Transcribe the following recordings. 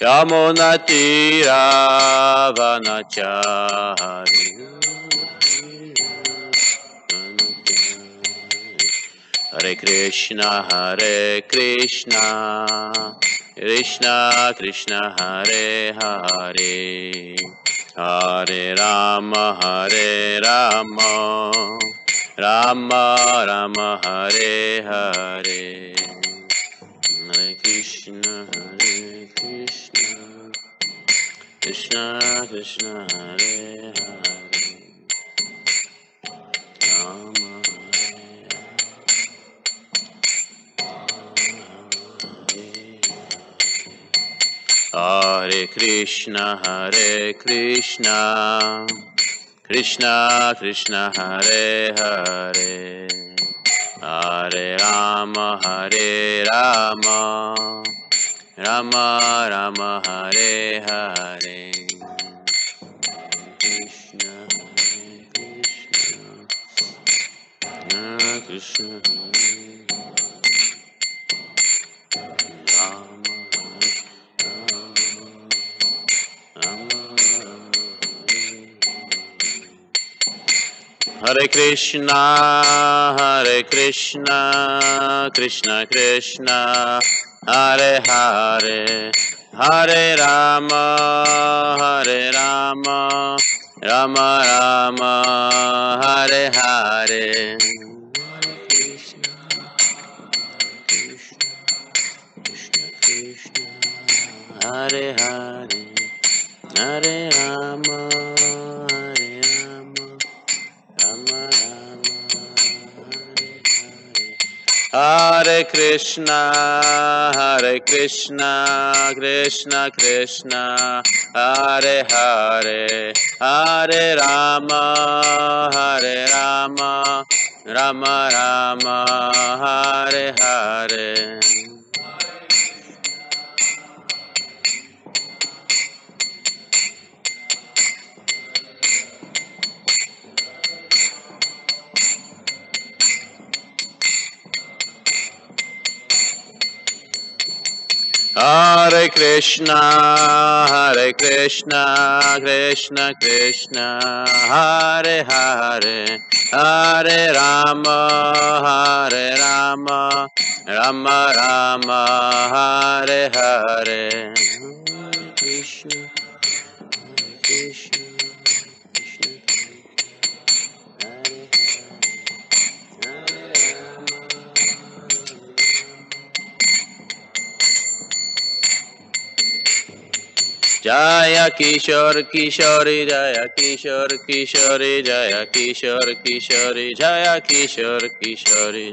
Yamunatira Vanachari. Hare Krishna, Krishna Krishna, Hare Hare, Hare Rama, Rama Rama, Hare Hare. Hare Krishna, Krishna Krishna, Hare Hare, Rama Hare Krishna, Krishna Krishna, Hare Hare, Hare Rama, Rama Rama, Hare Hare. Krishna, Krishna, Rama, Rama. Hare Krishna, Krishna Krishna, Hare Hare, Hare Rama, Rama Rama, Hare Hare. Krishna Krishna, Hare Hare, Hare Rama, Rama Rama, Hare Krishna, Krishna Krishna, Hare Hare, Hare Rama, Rama Rama, Hare Hare. Hare Krishna, Krishna Krishna, Hare Hare, Hare Rama, Rama Rama, Hare Hare. Hare Krishna, Krishna Krishna, Hare Hare, Hare Rama. Jaya Kishore Kishore, Jaya Kishore Kishore, Jaya Kishore Kishore, Jaya Kishore Kishore.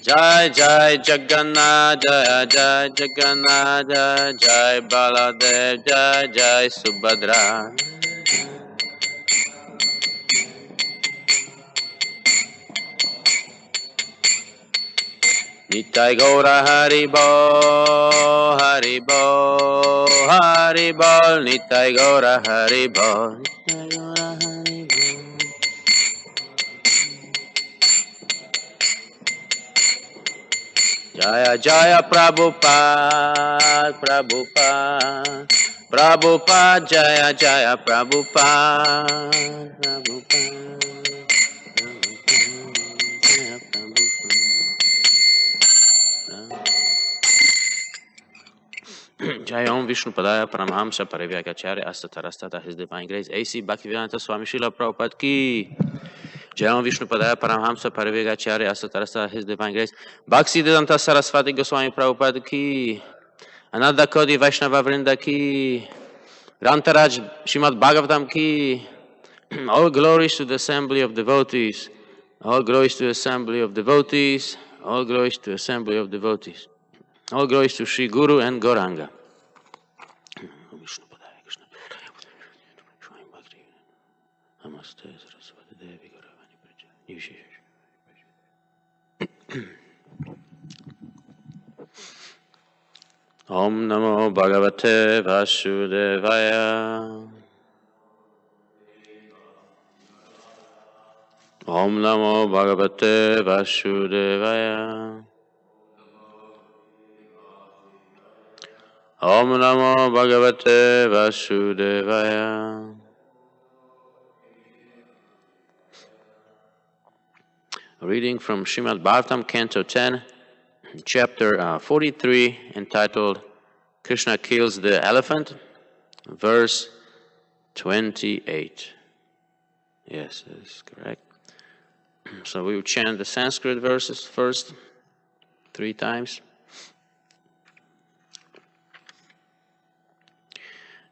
Jai Jai Jagannath, Jai Jagannath, Jai Baladev, Jai Subhadra. Nitai Gaura Haribo, Nitai Gaura Haribo. Jaya Jaya Prabhupada, Jaya Jaya Prabhupada. Jai Om Vishnu Padaya Paramhamsa Parivyagacharya Astatarastata, His Divine Grace A.C. Bhaktivedanta Swami Srila Prabhupada Ki. Jai Om Vishnu Padaya Paramhamsa Parivyagacharya Astatarastata, His Divine Grace Bhaktivedanta Saraswati Goswami Prabhupada Ki. Ananda Kodi Vaishnava Vrinda Ki. Grantaraj Srimad Bhagavatam Ki. All glories to the assembly of devotees. All glories to the assembly of devotees. All glories to the assembly of devotees. All glories to Sri Guru and Gauranga. Om Namo Bhagavate Vasudevaya. Om Namo Bhagavate Vasudevaya. Om Namo Bhagavate Vasudevaya. Reading from Srimad Bhagavatam, Canto 10, Chapter 43, entitled Krishna Kills the Elephant, verse 28. Yes, that's correct. So we will chant the Sanskrit verses first, 3 times.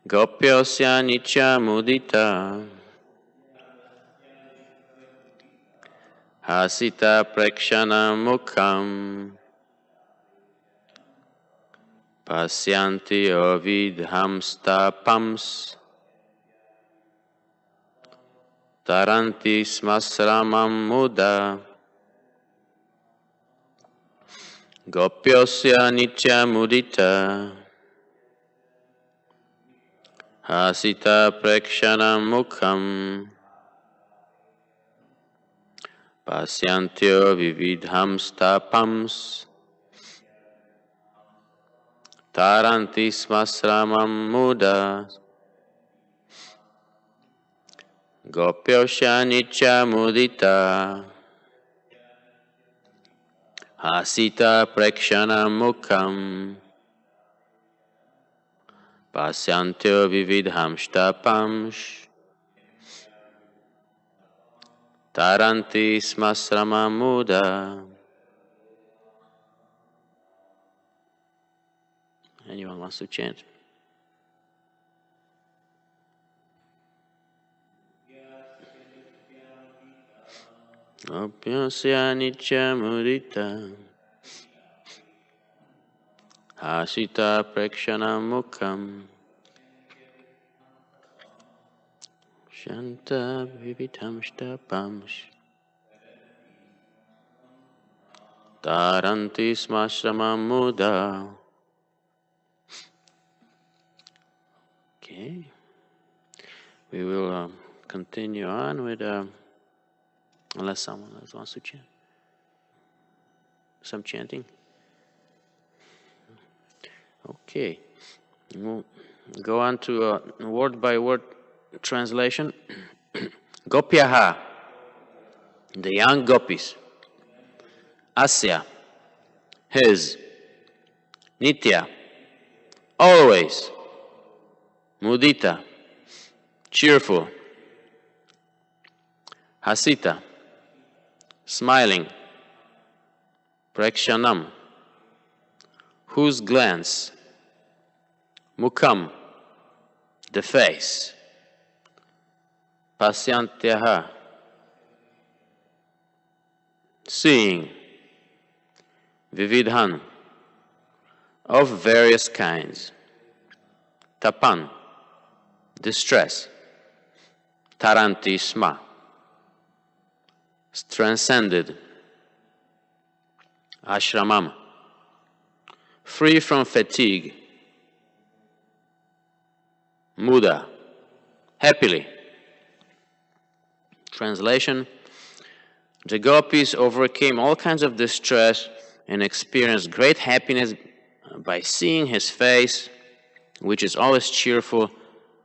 Gopyosya nitya mudita hasita prekshana mukham pasyanti ovidhamstapams taranti smasramam muda. Gopyosya nitya mudita hasita prekshana mukham pasyantyo vividhamstapams taranti smasramam muda. Gopyosya nitya mudita hasita prekshana mukham pasyantyo vividhamstapams taranti smasramam muda. Anyone wants to chant? Gopyosya nitya mudita hasita prekshana mukham shanta vividhamstapams taranti smasramam muda. Okay, we will continue on with, unless someone else wants to chant. Some chanting. Okay, we'll go on to word by word translation. Gopyaha, the young gopis. Asya, his. Nitya, always. Mudita, cheerful. Hasita, smiling. Prekshanam, whose glance. Mukham, the face. Pasyantyaha, seeing. Vividhan, of various kinds. Tapan, distress. Taranti sma, transcended. Ashramam, free from fatigue. Muda, happily. Translation: the gopis overcame all kinds of distress and experienced great happiness by seeing his face, which is always cheerful,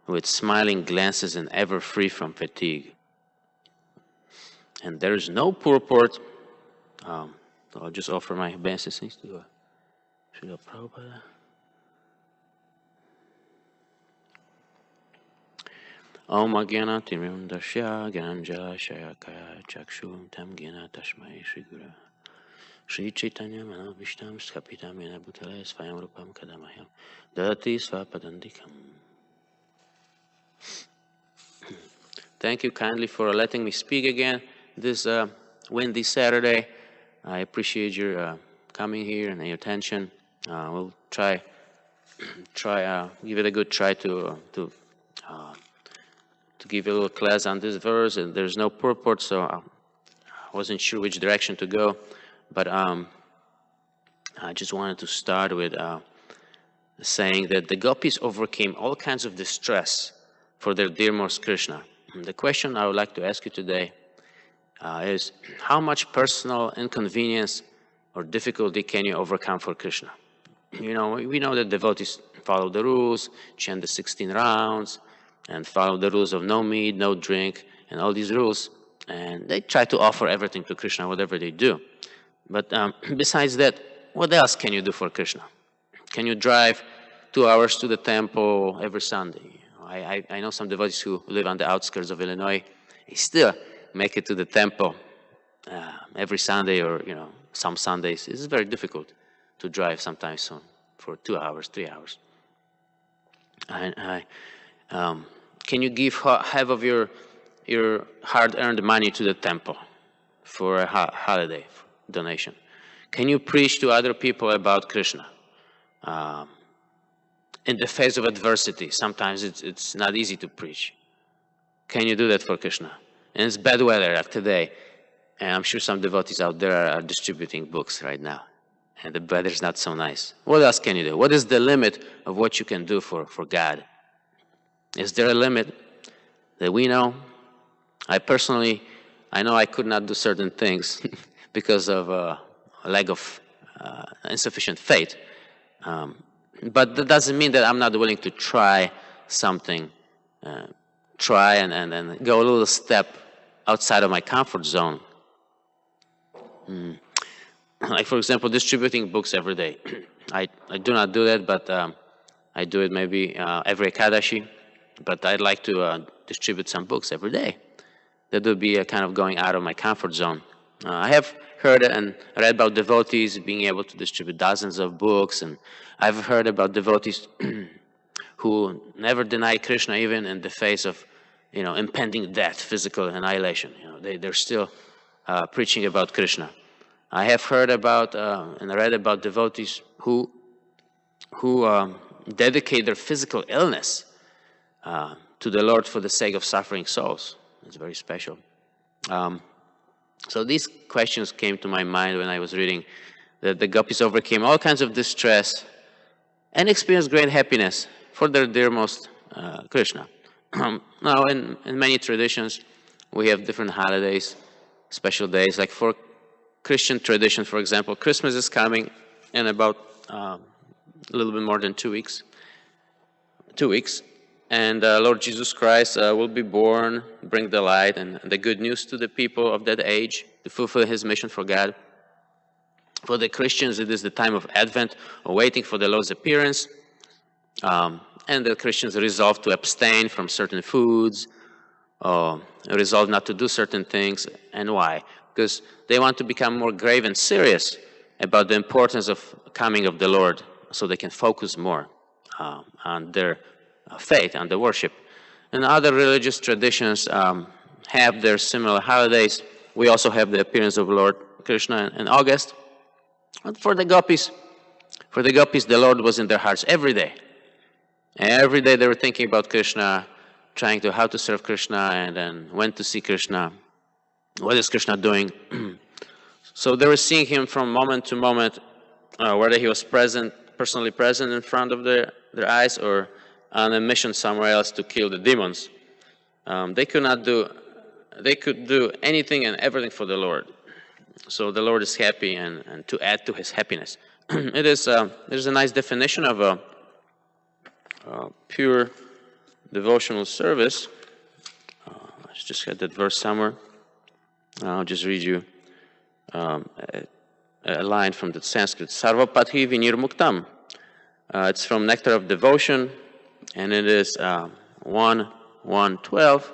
with smiling glances and ever free from fatigue. And there is no purport. I'll just offer my obeisances to Srila Prabhupada. Om Agyana Timim Dashya Gyananjala Shayakaya Chakshum Tam Gyana Tashmai Shri Guru Shri Chaitanya Manavishtam Skapitam Yena Bhutale Svayam Rupam Kadamahyam Dadati Svapadandikam. Thank you kindly for letting me speak again this windy Saturday. I appreciate your coming here and your attention. We'll try give it a good try to give you a little class on this verse. And there's no purport, so I wasn't sure which direction to go. But I just wanted to start with saying that the gopis overcame all kinds of distress for their dear most Krishna. And the question I would like to ask you today: is how much personal inconvenience or difficulty can you overcome for Krishna? You know, we know that devotees follow the rules, chant the 16 rounds, and follow the rules of no meat, no drink, and all these rules. And they try to offer everything to Krishna, whatever they do. But besides that, what else can you do for Krishna? Can you drive 2 hours to the temple every Sunday? I know some devotees who live on the outskirts of Illinois. They still make it to the temple every Sunday, or some Sundays. It's very difficult to drive sometimes soon for 2 hours, 3 hours. Can you give half of your hard-earned money to the temple for a holiday donation? Can you preach to other people about Krishna? In the face of adversity, sometimes it's not easy to preach. Can you do that for Krishna? And it's bad weather like today, and I'm sure some devotees out there are distributing books right now, and the weather's not so nice. What else can you do? What is the limit of what you can do for God? Is there a limit that we know? I know I could not do certain things because of a lack of insufficient faith. But that doesn't mean that I'm not willing to try something, try and go a little step outside of my comfort zone. Like, for example, distributing books every day. I do not do that, but I do it maybe every Ekadashi. But I'd like to distribute some books every day. That would be a kind of going out of my comfort zone. I have heard and read about devotees being able to distribute dozens of books, and I've heard about devotees who never deny Krishna even in the face of, impending death, physical annihilation. They're still preaching about Krishna. I have heard about and read about devotees who dedicate their physical illness to the Lord for the sake of suffering souls. It's very special. So these questions came to my mind when I was reading that the gopis overcame all kinds of distress and experienced great happiness for their dearmost Krishna. Now, in many traditions, we have different holidays, special days. Like for Christian tradition, for example, Christmas is coming in about a little bit more than 2 weeks. 2 weeks. And Lord Jesus Christ will be born, bring the light and the good news to the people of that age to fulfill his mission for God. For the Christians, it is the time of Advent, or waiting for the Lord's appearance. And the Christians resolve to abstain from certain foods, resolve not to do certain things. And why? Because they want to become more grave and serious about the importance of coming of the Lord, so they can focus more on their faith, on the worship. And other religious traditions have their similar holidays. We also have the appearance of Lord Krishna in August. But for the gopis, the Lord was in their hearts every day. Every day they were thinking about Krishna, trying to how to serve Krishna, and then when to see Krishna. What is Krishna doing? So they were seeing him from moment to moment, whether he was personally present in front of their eyes, or on a mission somewhere else to kill the demons. They could do anything and everything for the Lord. So the Lord is happy, and to add to his happiness. There's a nice definition of a pure devotional service. Let's just get that verse somewhere. I'll just read you a line from the Sanskrit. Sarvapadhi vinirmuktam. It's from Nectar of Devotion, and it is 1:12.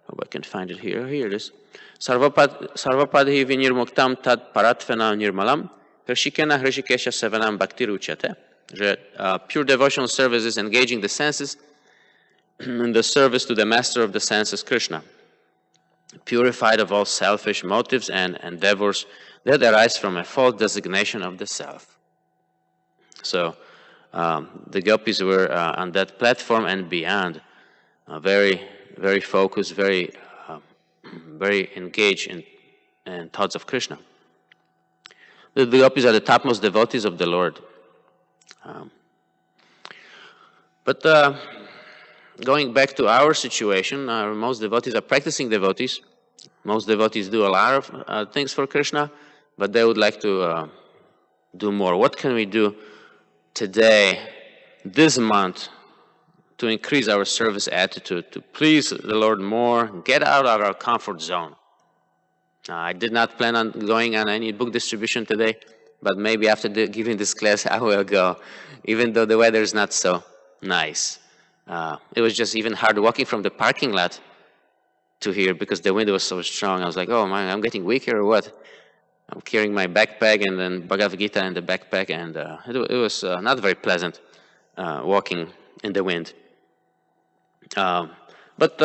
Hope I can find it here. Here it is. Sarvapadhi vinirmuktam tad paratvena nirmalam hrishikena hrishikesha sevanam bhakti ruchate. Pure devotional service is engaging the senses in the service to the master of the senses, Krishna, purified of all selfish motives and endeavors that arise from a false designation of the self. So the gopis were on that platform and beyond, very, very focused, very engaged in thoughts of Krishna. The gopis are the topmost devotees of the Lord. But going back to our situation, most devotees are practicing devotees. Most devotees do a lot of things for Krishna, but they would like to do more. What can we do today, this month, to increase our service attitude, to please the Lord more, get out of our comfort zone? I did not plan on going on any book distribution today, but maybe after giving this class, I will go, even though the weather is not so nice. It was just even hard walking from the parking lot to here because the wind was so strong. I was like, oh man, I'm getting weaker or what? I'm carrying my backpack and then Bhagavad Gita in the backpack, and it was not very pleasant walking in the wind. But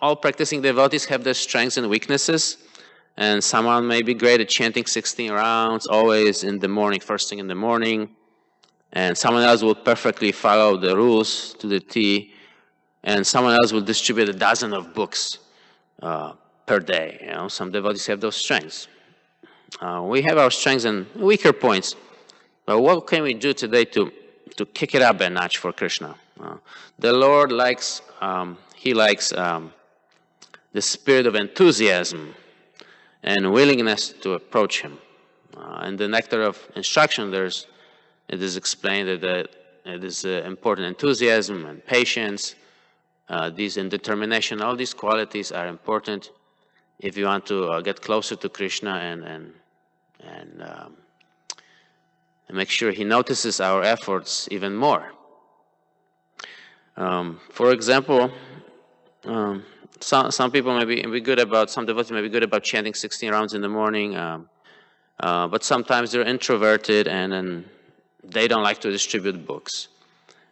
all practicing devotees have their strengths and weaknesses, and someone may be great at chanting 16 rounds always in the morning, first thing in the morning, and someone else will perfectly follow the rules to the T, and someone else will distribute a dozen of books per day. You know, some devotees have those strengths. We have our strengths and weaker points, but what can we do today to kick it up a notch for Krishna? The Lord likes, He likes the spirit of enthusiasm and willingness to approach Him. In the nectar of instruction, it is explained that it is important enthusiasm and patience, these and determination. All these qualities are important if you want to get closer to Krishna and make sure He notices our efforts even more. For example, some people may be good about, some devotees may be good about chanting 16 rounds in the morning, but sometimes they're introverted and they don't like to distribute books.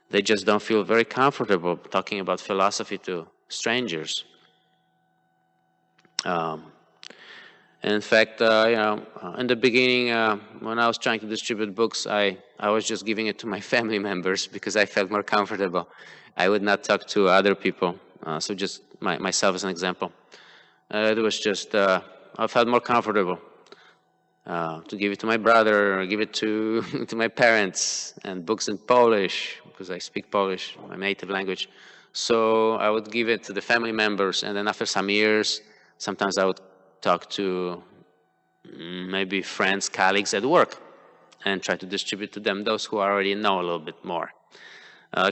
They just don't feel very comfortable talking about philosophy to strangers. In fact, in the beginning, when I was trying to distribute books, I was just giving it to my family members because I felt more comfortable. I would not talk to other people. So just myself as an example. It was just, I felt more comfortable to give it to my brother, or give it to my parents, and books in Polish, because I speak Polish, my native language. So I would give it to the family members, and then after some years, sometimes I would talk to maybe friends, colleagues at work, and try to distribute to them those who already know a little bit more.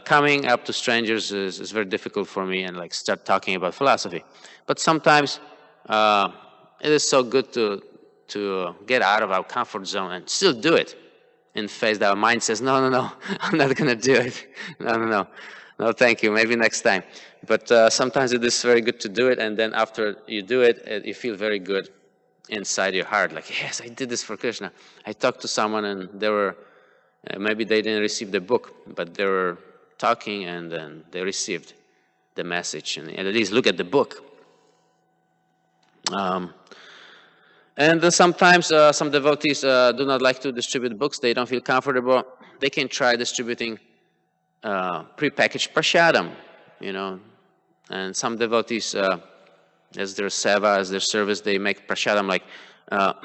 Coming up to strangers is very difficult for me, and like start talking about philosophy. But sometimes it is so good to get out of our comfort zone and still do it. In face that our mind says, no, I'm not going to do it. No, thank you, maybe next time. But sometimes it is very good to do it, and then after you do it, you feel very good inside your heart, like, yes, I did this for Krishna. I talked to someone, and they were, maybe they didn't receive the book, but they were talking, and then they received the message, and at least look at the book. And sometimes some devotees do not like to distribute books. They don't feel comfortable. They can try distributing prepackaged prasadam, you know. And some devotees, as their seva, as their service, they make prasadam, like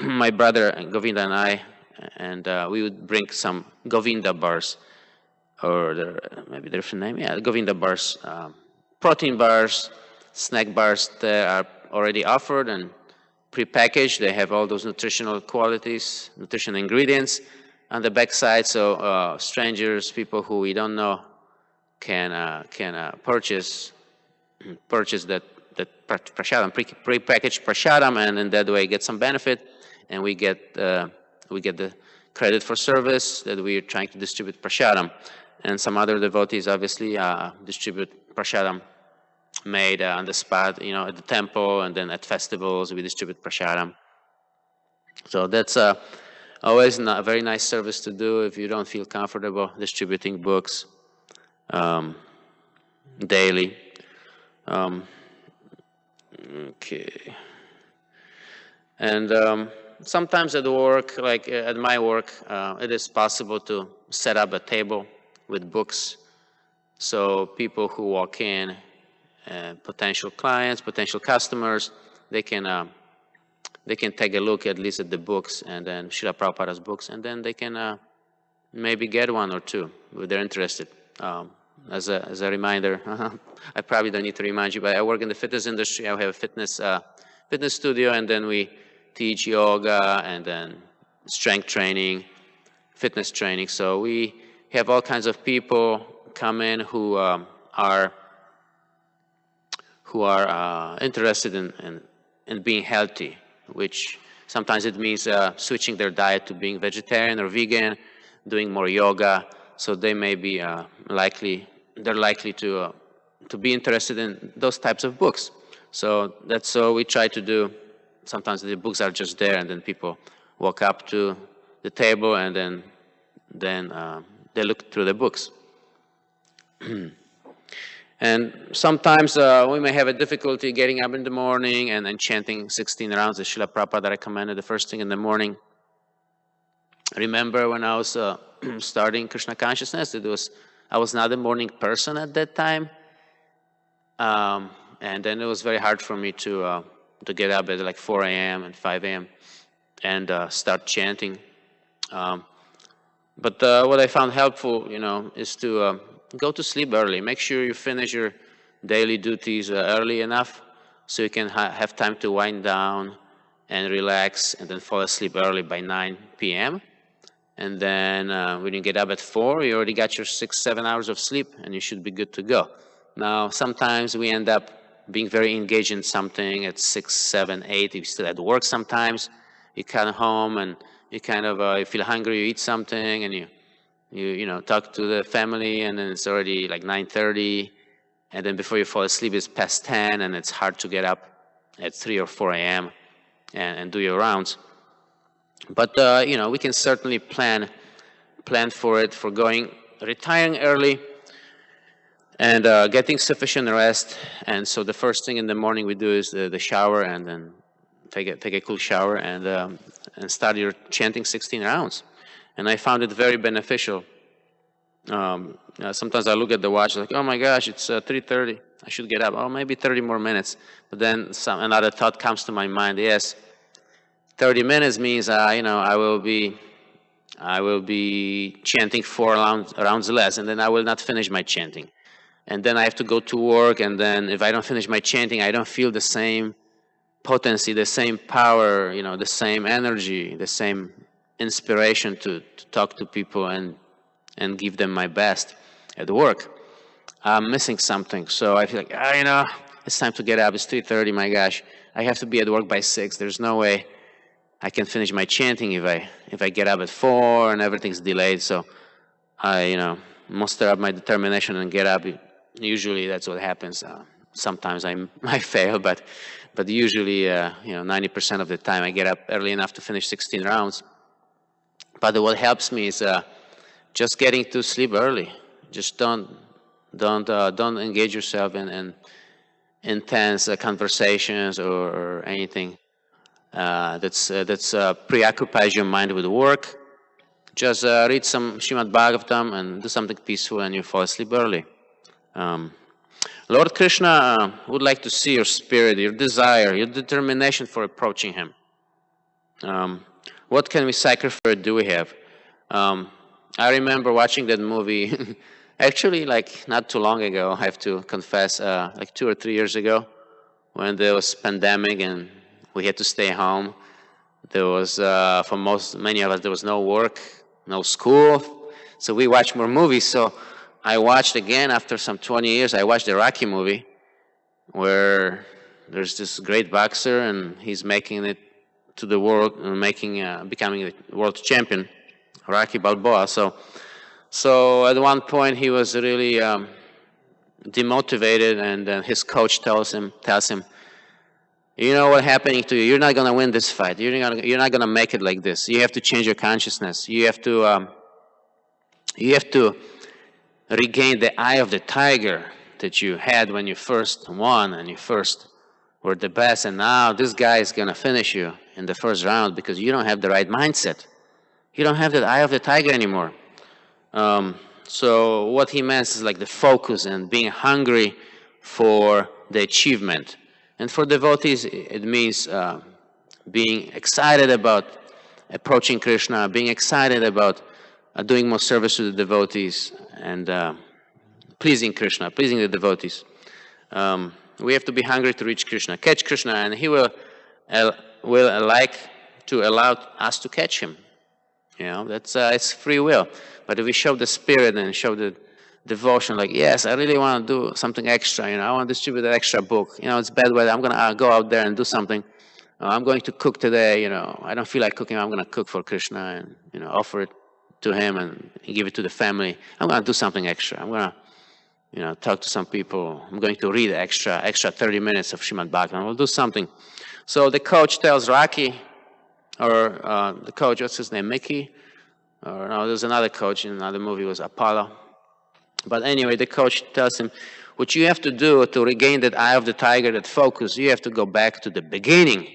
my brother Govinda and I, and we would bring some Govinda bars, or maybe different name, yeah, Govinda bars, protein bars, snack bars that are already offered and prepackaged. They have all those nutritional qualities, nutritional ingredients on the backside, so strangers, people who we don't know, can purchase that prasadam, prepackaged prasadam, and in that way get some benefit, and we get the credit for service that we are trying to distribute prasadam. And some other devotees obviously distribute prasadam made on the spot, you know, at the temple, and then at festivals we distribute prasadam. So that's always a very nice service to do if you don't feel comfortable distributing books daily. Okay. And sometimes at work, like at my work, it is possible to set up a table with books, so people who walk in, potential clients, potential customers, they can take a look at least at the books, and then Srila Prabhupada's books, and then they can maybe get one or two if they're interested. As a reminder, I probably don't need to remind you, but I work in the fitness industry. I have a fitness fitness studio, and then we teach yoga and then strength training, fitness training. So we have all kinds of people come in who are interested in being healthy, which sometimes it means switching their diet to being vegetarian or vegan, doing more yoga. So they may be likely to be interested in those types of books. So that's what we try to do. Sometimes the books are just there, and then people walk up to the table, and then they look through the books. And sometimes we may have a difficulty getting up in the morning and chanting 16 rounds as Srila Prabhupada recommended the first thing in the morning. I remember when I was starting Krishna consciousness, I was not a morning person at that time. And then it was very hard for me to get up at like 4 a.m. and 5 a.m. and start chanting. But what I found helpful, is to go to sleep early. Make sure you finish your daily duties early enough so you can have time to wind down and relax and then fall asleep early by 9 p.m. And then when you get up at 4, you already got your 6-7 hours of sleep and you should be good to go. Now, sometimes we end up being very engaged in something at 6, 7, 8. You're still at work sometimes. You come home and you kind of you feel hungry, you eat something, and you talk to the family, and then it's already like 9:30, and then before you fall asleep it's past 10, and it's hard to get up at 3 or 4 a.m. and do your rounds. But we can certainly plan for it, for retiring early and getting sufficient rest. And so the first thing in the morning we do is the shower, and then take a cool shower and start your chanting 16 rounds. And I found it very beneficial. Sometimes I look at the watch like, oh my gosh, it's 3:30. I should get up. Oh, maybe 30 more minutes. But then another thought comes to my mind. Yes, 30 minutes means I will be chanting 4 rounds less, and then I will not finish my chanting. And then I have to go to work, and then if I don't finish my chanting, I don't feel the same potency, the same power, the same energy, the same inspiration to talk to people and give them my best at work. I'm missing something, so I feel like, it's time to get up. It's 3:30. My gosh, I have to be at work by 6. There's no way I can finish my chanting if I get up at 4 and everything's delayed. So I muster up my determination and get up. Usually that's what happens. Sometimes I fail, but usually 90% of the time I get up early enough to finish 16 rounds. But what helps me is just getting to sleep early. Just don't engage yourself in intense conversations or anything that's preoccupies your mind with work. Just read some Srimad Bhagavatam and do something peaceful, and you fall asleep early. Lord Krishna would like to see your spirit, your desire, your determination for approaching him. What can we sacrifice do we have? I remember watching that movie, actually like not too long ago, I have to confess, like 2 or 3 years ago, when there was pandemic and we had to stay home. There was, for many of us, there was no work, no school, so we watched more movies. So I watched again after some 20 years, I watched the Rocky movie, where there's this great boxer and he's making it to the world, becoming the world champion, Rocky Balboa. So at one point he was really demotivated, and then his coach tells him, you know what's happening to you? You're not going to win this fight. You're not going to make it like this. You have to change your consciousness. You have to regain the eye of the tiger that you had when you first won and you first were the best. And now this guy is going to finish you in the first round because you don't have the right mindset. You don't have that eye of the tiger anymore. So what he meant is like the focus and being hungry for the achievement. And for devotees, it means being excited about approaching Krishna, being excited about doing more service to the devotees, and pleasing Krishna, pleasing the devotees. We have to be hungry to reach Krishna, catch Krishna, and he will will like to allow us to catch him. You know, that's it's free will. But if we show the spirit and show the devotion, like, yes, I really want to do something extra. You know, I want to distribute that extra book. You know, it's bad weather. I'm gonna go out there and do something. I'm going to cook today. You know, I don't feel like cooking. I'm gonna cook for Krishna and, you know, offer it to him and give it to the family. I'm gonna do something extra. I'm gonna, you know, talk to some people. I'm going to read extra 30 minutes of Srimad Bhagavatam. We'll do something. So the coach tells Rocky, or the coach, what's his name, Mickey? Or no, there's another coach in another movie, it was Apollo. But anyway, the coach tells him, what you have to do to regain that eye of the tiger, that focus, you have to go back to the beginning.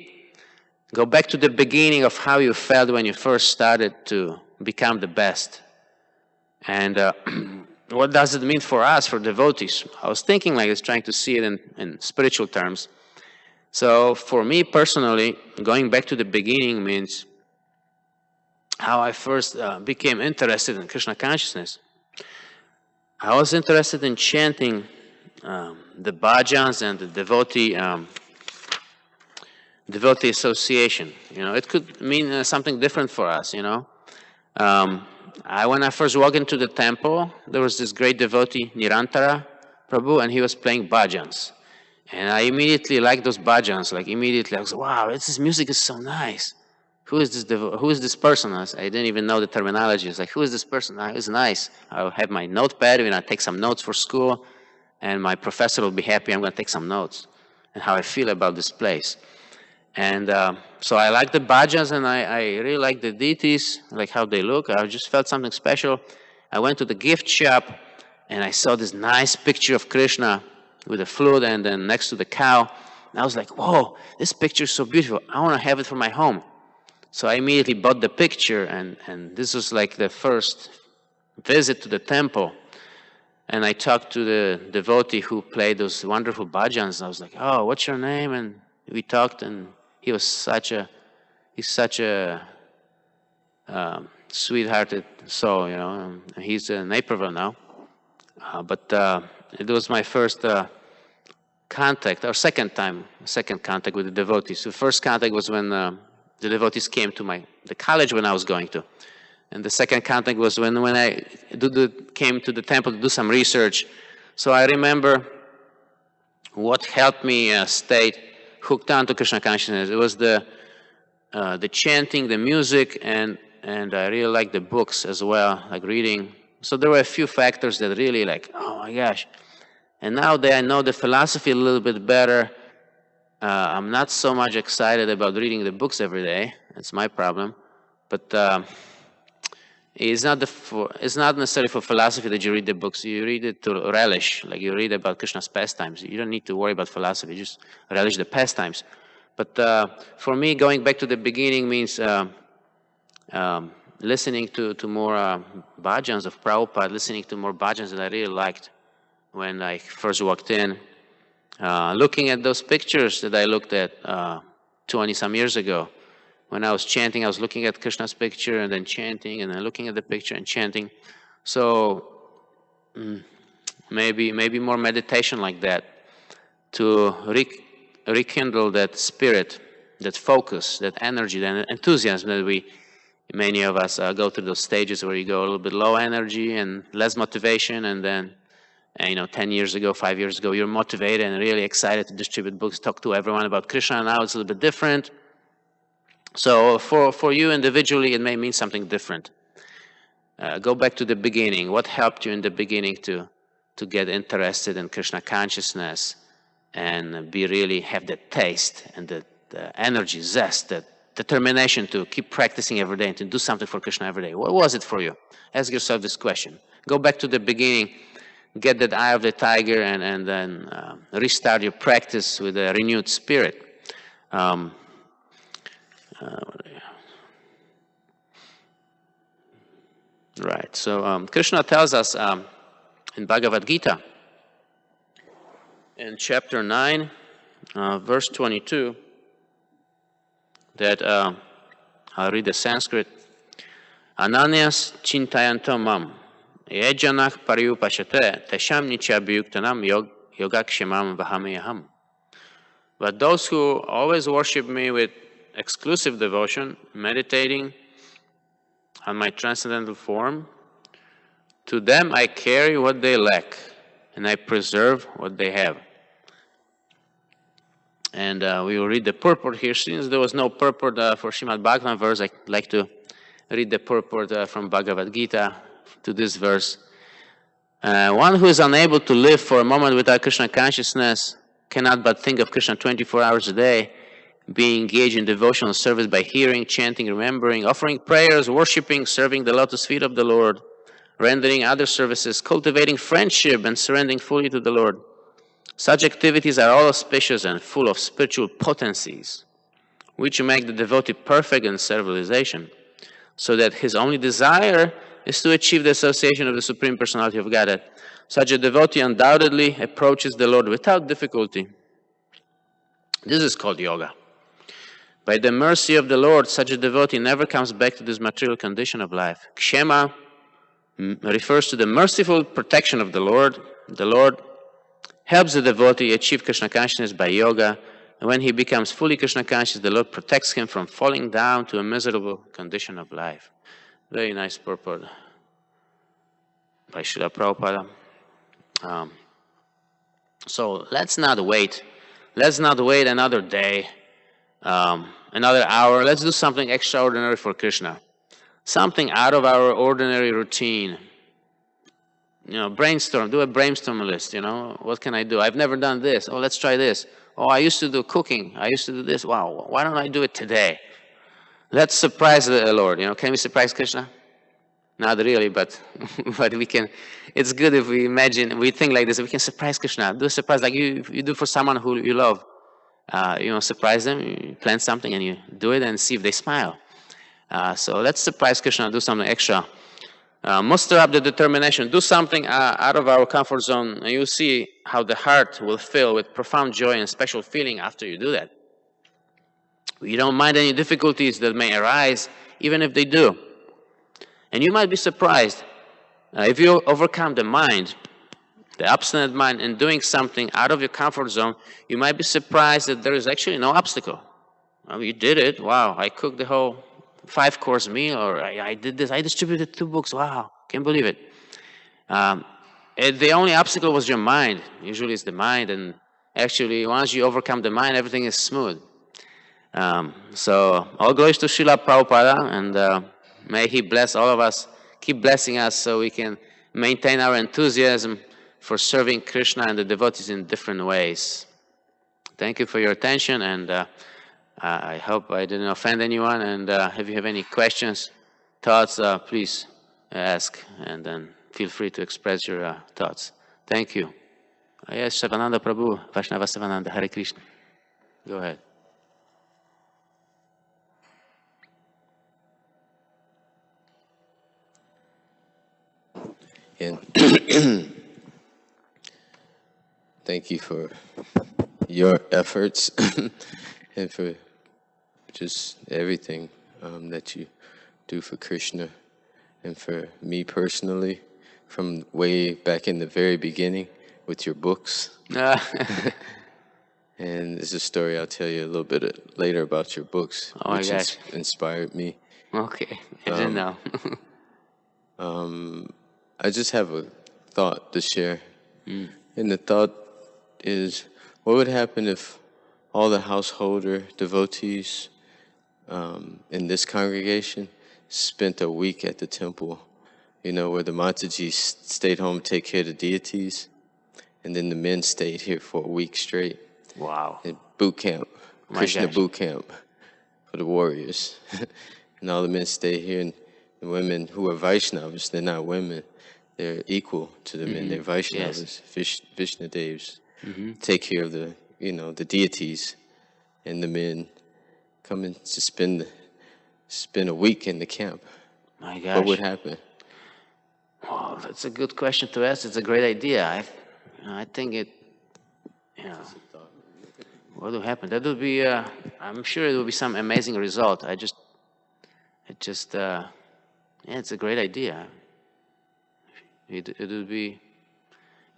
Go back to the beginning of how you felt when you first started to become the best. And what does it mean for us, for devotees? I was thinking like this, trying to see it in spiritual terms. So for me personally, going back to the beginning means how I first became interested in Krishna consciousness. I was interested in chanting the bhajans and the devotee association. You know, it could mean something different for us, you know. When I first walked into the temple, there was this great devotee, Nirantara Prabhu, and he was playing bhajans. And I immediately liked those bhajans. Like immediately, I was like, wow, this music is so nice. Who is this person? I didn't even know the terminology. It's like, who is this person? It's nice. I'll have my notepad, and I'll take some notes for school, and my professor will be happy. I'm going to take some notes and how I feel about this place. And so I like the bhajans, and I really like the deities, like how they look. I just felt something special. I went to the gift shop, and I saw this nice picture of Krishna with a flute, and then next to the cow. And I was like, whoa, this picture is so beautiful. I want to have it for my home. So I immediately bought the picture, and this was like the first visit to the temple. And I talked to the devotee who played those wonderful bhajans. I was like, oh, what's your name? And we talked, and he's such a sweethearted soul, you know. And he's in Naperville now. But it was my first contact, or second contact with the devotees. The first contact was when the devotees came to the college when I was going to. And the second contact was when I came to the temple to do some research. So I remember what helped me stay hooked on to Krishna consciousness. It was the chanting, the music, and I really liked the books as well, like reading. So there were a few factors that really like, oh my gosh. And now that I know the philosophy a little bit better, I'm not so much excited about reading the books every day. It's my problem. But it's not necessarily for philosophy that you read the books. You read it to relish, like you read about Krishna's pastimes. You don't need to worry about philosophy. Just relish the pastimes. But for me, going back to the beginning means listening to more bhajans of Prabhupada, listening to more bhajans that I really liked when I first walked in. Looking at those pictures that I looked at 20-some years ago. When I was chanting, I was looking at Krishna's picture and then chanting, and then looking at the picture and chanting. So maybe more meditation like that to rekindle that spirit, that focus, that energy, that enthusiasm that many of us go through those stages where you go a little bit low energy and less motivation, and then 10 years ago, 5 years ago, you're motivated and really excited to distribute books, talk to everyone about Krishna. Now it's a little bit different. So for you individually, it may mean something different. Go back to the beginning. What helped you in the beginning to get interested in Krishna consciousness and really have that taste and the energy, zest, that determination to keep practicing every day and to do something for Krishna every day? What was it for you? Ask yourself this question. Go back to the beginning. Get that eye of the tiger, and then restart your practice with a renewed spirit. Right. So Krishna tells us in Bhagavad Gita, in chapter 9, verse 22, that I'll read the Sanskrit. Ananyas chintayanto mam yejanach paryupashate tesham nityabhyuktanam yogakshemam vahamyaham. But those who always worship me with exclusive devotion, meditating on my transcendental form, to them I carry what they lack, and I preserve what they have. And we will read the purport here. Since there was no purport for Srimad Bhagavatam verse, I'd like to read the purport from Bhagavad Gita to this verse. One who is unable to live for a moment without Krishna consciousness cannot but think of Krishna 24 hours a day, being engaged in devotional service by hearing, chanting, remembering, offering prayers, worshipping, serving the lotus feet of the Lord, rendering other services, cultivating friendship, and surrendering fully to the Lord. Such activities are all auspicious and full of spiritual potencies, which make the devotee perfect in self-realization, so that his only desire is to achieve the association of the Supreme Personality of Godhead. Such a devotee undoubtedly approaches the Lord without difficulty. This is called yoga. By the mercy of the Lord, such a devotee never comes back to this material condition of life. Kshema refers to the merciful protection of the Lord. The Lord helps the devotee achieve Krishna consciousness by yoga, and when he becomes fully Krishna conscious, the Lord protects him from falling down to a miserable condition of life. Very nice purport by Srila Prabhupada. So let's not wait. Let's not wait another day, another hour. Let's do something extraordinary for Krishna. Something out of our ordinary routine. Brainstorm, do a brainstorm list, what can I do? I've never done this. Oh, let's try this. Oh, I used to do cooking. I used to do this. Wow, why don't I do it today? Let's surprise the Lord, Can we surprise Krishna? Not really, but but we can. It's good if we think like this. We can surprise Krishna. Do a surprise like you do for someone who you love. Surprise them, you plan something and you do it and see if they smile. So let's surprise Krishna, do something extra. Muster up the determination, do something out of our comfort zone, and you'll see how the heart will fill with profound joy and special feeling after you do that. We don't mind any difficulties that may arise, even if they do. And you might be surprised if you overcome the mind, the obstinate mind, in doing something out of your comfort zone. You might be surprised that there is actually no obstacle. You did it. Wow, I cooked the whole 5-course meal, or I did this. I distributed 2 books. Wow, can't believe it. The only obstacle was your mind. Usually it's the mind, and actually once you overcome the mind, everything is smooth. So all glories to Srila Prabhupada, and may he bless all of us, keep blessing us so we can maintain our enthusiasm for serving Krishna and the devotees in different ways. Thank you for your attention, and I hope I didn't offend anyone. And if you have any questions, thoughts, please ask, and then feel free to express your thoughts. Thank you. Yes, Shivananda Prabhu, Vaishnava Sivananda, Hare Krishna. Go ahead. And thank you for your efforts and for just everything that you do for Krishna and for me personally, from way back in the very beginning with your books. And there's a story I'll tell you a little bit later about your books, which inspired me. Okay, I didn't know. I just have a thought to share. And the thought is, what would happen if all the householder devotees in this congregation spent a week at the temple, where the Matajis stayed home to take care of the deities, and then the men stayed here for a week straight. Wow. At boot camp, Krishna boot camp for the warriors. And all the men stay here, and the women who are Vaishnavas, they're not women. They're equal to the men. They're Vaishnavas, Vishnudevs. Take care of the, the deities, and the men come in to spend a week in the camp. My gosh. What would happen? Well, that's a good question to ask. It's a great idea. I think it, what would happen? That would be, I'm sure it would be some amazing result. It's a great idea. It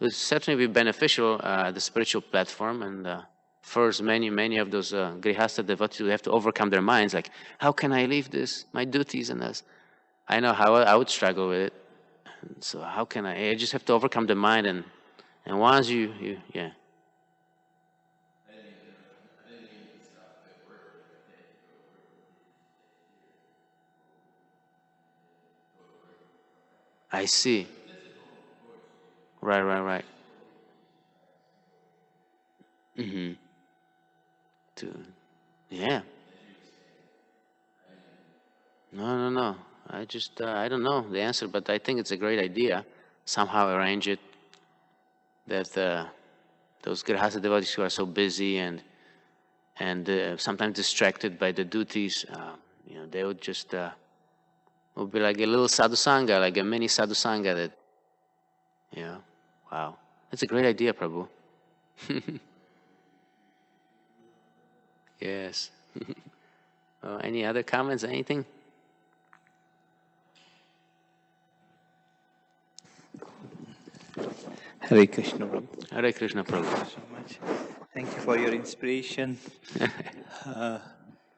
would certainly be beneficial, the spiritual platform, and first many of those grihastha devotees who have to overcome their minds, like, how can I leave this, my duties and this? I know how I would struggle with it. So how can I just have to overcome the mind, and once you yeah. I see. Right. Mm-hmm. Yeah. No. I just, I don't know the answer, but I think it's a great idea. Somehow arrange it that those grihastha devotees who are so busy and sometimes distracted by the duties, they would just, would be like a little sadhusanga, like a mini sadhusanga that, wow. That's a great idea, Prabhu. Yes. Any other comments, anything? Hare Krishna, Prabhu. Hare Krishna, Prabhu. Thank you so much. Thank you for your inspiration,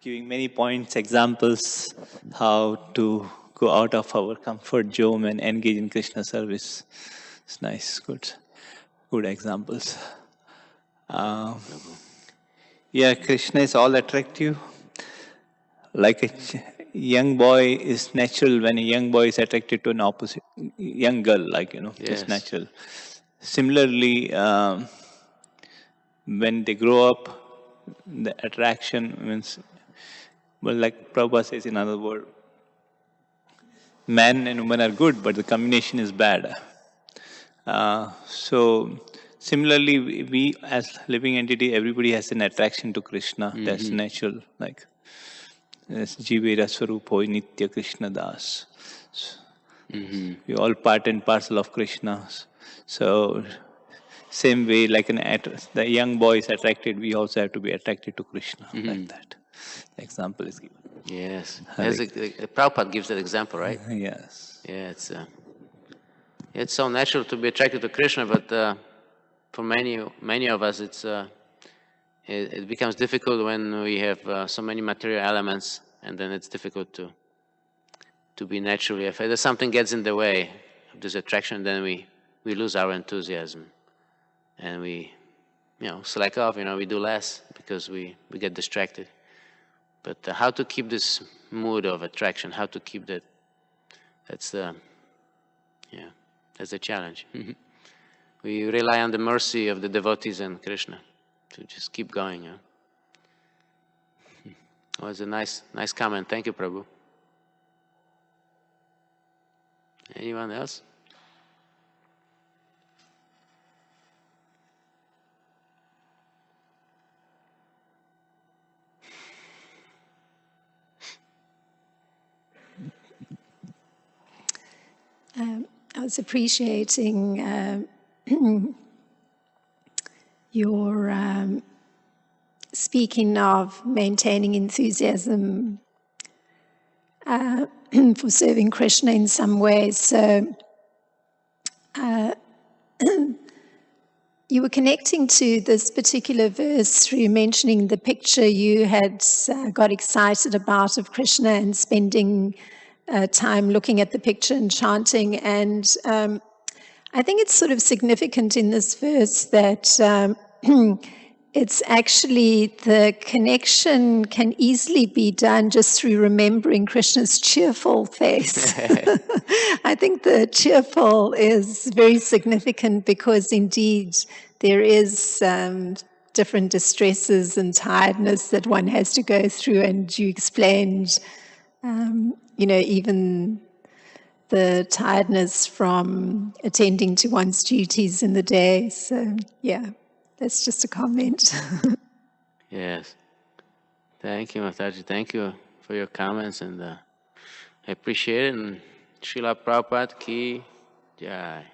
giving many points, examples, how to go out of our comfort zone and engage in Krishna service. It's nice, good examples. Yeah, Krishna is all attractive. Like a young boy is natural when a young boy is attracted to an opposite young girl, Yes. It's natural. Similarly, when they grow up, the attraction means, well, like Prabhupada says in other word, man and woman are good, but the combination is bad. So similarly, we as living entity, everybody has an attraction to Krishna. Mm-hmm. That's natural. Like Jivera Swarupo Nitya Krishna Das. Mm-hmm. We all part and parcel of Krishna. So same way, like the young boy is attracted, we also have to be attracted to Krishna. Mm-hmm. Like that. The example is given. Yes. Prabhupada gives that example, right? Yes. Yeah, it's so natural to be attracted to Krishna, but for many of us, it becomes difficult when we have so many material elements, and then it's difficult to be naturally affected. Something gets in the way of this attraction, then we lose our enthusiasm, and we slack off. We do less because we get distracted. But how to keep this mood of attraction? How to keep that? That's the challenge. We rely on the mercy of the devotees and Krishna to just keep going. Well, it's a nice comment. Thank you, Prabhu. Anyone else? I was appreciating your speaking of maintaining enthusiasm for serving Krishna in some ways. So you were connecting to this particular verse through mentioning the picture you had got excited about of Krishna and spending time looking at the picture and chanting. And I think it's sort of significant in this verse that it's actually the connection can easily be done just through remembering Krishna's cheerful face. I think the cheerful is very significant because indeed there is different distresses and tiredness that one has to go through, and you explained even the tiredness from attending to one's duties in the day. So, yeah, that's just a comment. Yes. Thank you, Mataji. Thank you for your comments, and I appreciate it. And Srila Prabhupada ki jai.